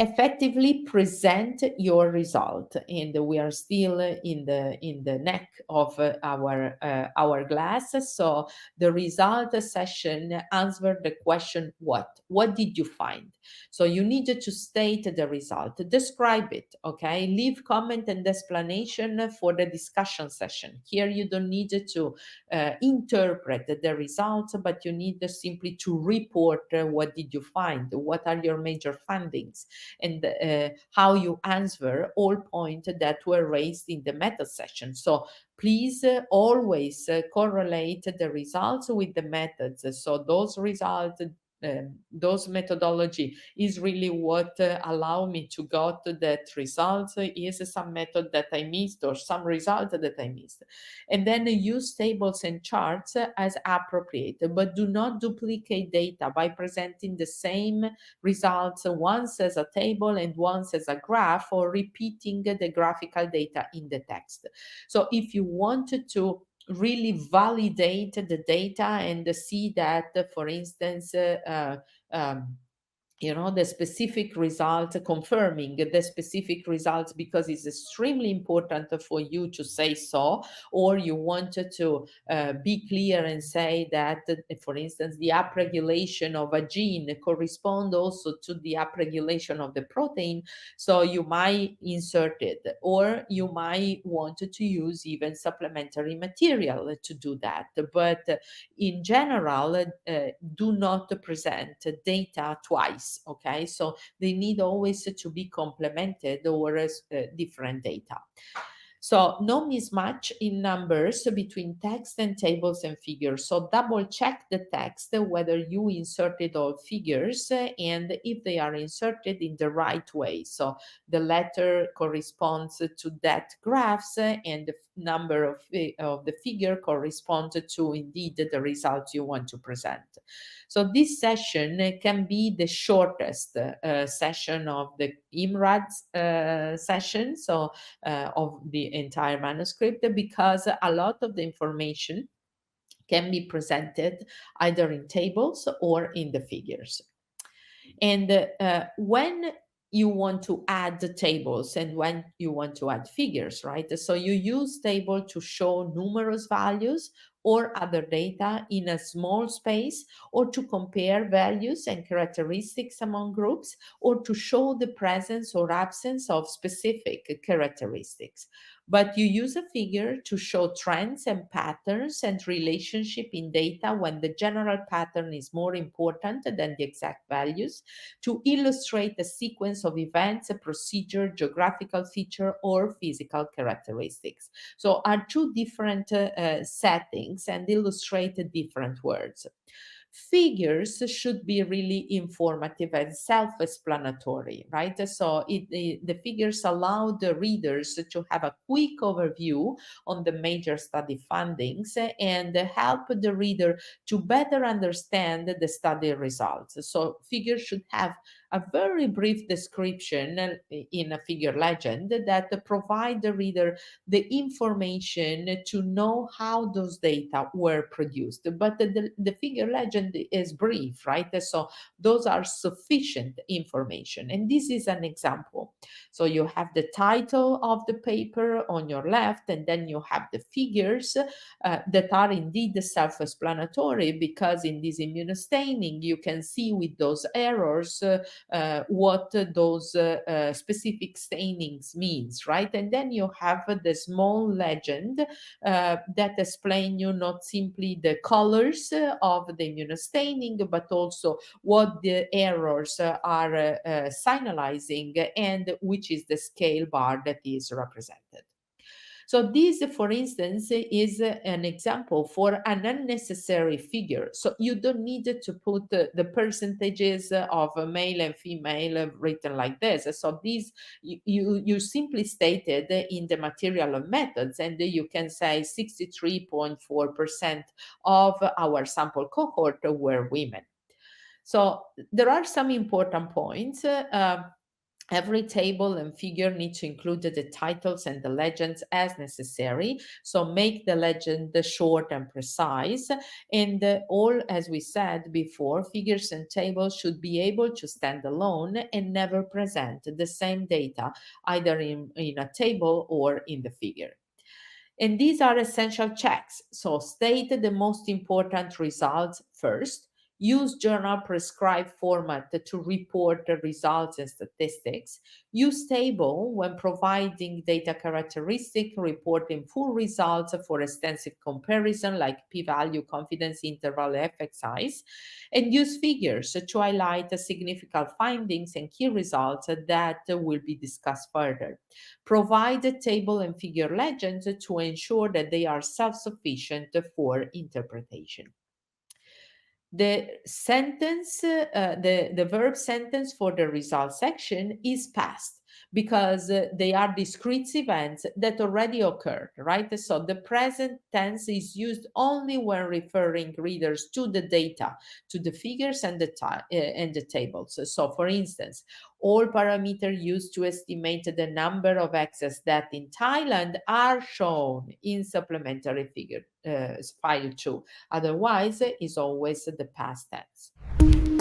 effectively present your result. And we are still in the neck of our glass. So the result session answer the question, what did you find? So you need to state the result, describe it, okay? Leave comment and explanation for the discussion session. Here you don't need to interpret the results, but you need simply to report what did you find, what are your major findings, and how you answer all points that were raised in the meta session. So please always correlate the results with the methods. So those results, those methodology is really what allow me to got that result. Is some method that I missed or some result that I missed, and then use tables and charts as appropriate, but do not duplicate data by presenting the same results once as a table and once as a graph, or repeating the graphical data in the text. So if you wanted to really validate the data and see that, for instance, the specific result, confirming the specific results because it's extremely important for you to say so, or you wanted to be clear and say that, for instance, the upregulation of a gene correspond also to the upregulation of the protein, so you might insert it, or you might want to use even supplementary material to do that. But in general, do not present data twice, okay? So they need always to be complemented or different data. So no mismatch in numbers between text and tables and figures. So double check the text, whether you inserted all figures and if they are inserted in the right way. So the letter corresponds to that graphs and the number of the figure corresponds to indeed the results you want to present. So this session can be the shortest session of the IMRAD session. So of the entire manuscript, because a lot of the information can be presented either in tables or in the figures. And when you want to add the tables and when you want to add figures, right? So you use table to show numerous values or other data in a small space, or to compare values and characteristics among groups, or to show the presence or absence of specific characteristics. But you use a figure to show trends and patterns and relationship in data when the general pattern is more important than the exact values, to illustrate a sequence of events, a procedure, geographical feature, or physical characteristics. So are two different settings and illustrate different words. Figures should be really informative and self-explanatory, right? So the figures allow the readers to have a quick overview on the major study findings and help the reader to better understand the study results. So figures should have a very brief description in a figure legend that provide the reader the information to know how those data were produced. But the figure legend is brief, right? So those are sufficient information. And this is an example. So you have the title of the paper on your left, and then you have the figures that are indeed self-explanatory, because in this immunostaining, you can see with those arrows what those specific stainings means, right? And then you have the small legend that explain you not simply the colors of the immunostaining, but also what the errors are signalizing and which is the scale bar that is represented. So this, for instance, is an example for an unnecessary figure. So you don't need to put the percentages of male and female written like this. So these you simply stated in the material of methods, and you can say 63.4% of our sample cohort were women. So there are some important points. Every table and figure needs to include the titles and the legends as necessary. So make the legend short and precise. And all, as we said before, figures and tables should be able to stand alone and never present the same data either in a table or in the figure. And these are essential checks. So state the most important results first. Use journal prescribed format to report the results and statistics. Use table when providing data characteristic, reporting full results for extensive comparison like p-value, confidence interval, effect size. And use figures to highlight the significant findings and key results that will be discussed further. Provide a table and figure legends to ensure that they are self-sufficient for interpretation. The verb sentence for the result section is past because they are discrete events that already occurred, right? So the present tense is used only when referring readers to the data, to the figures and and the tables. So for instance, all parameters used to estimate the number of access that in Thailand are shown in supplementary figure file 2. Otherwise, is always the past tense.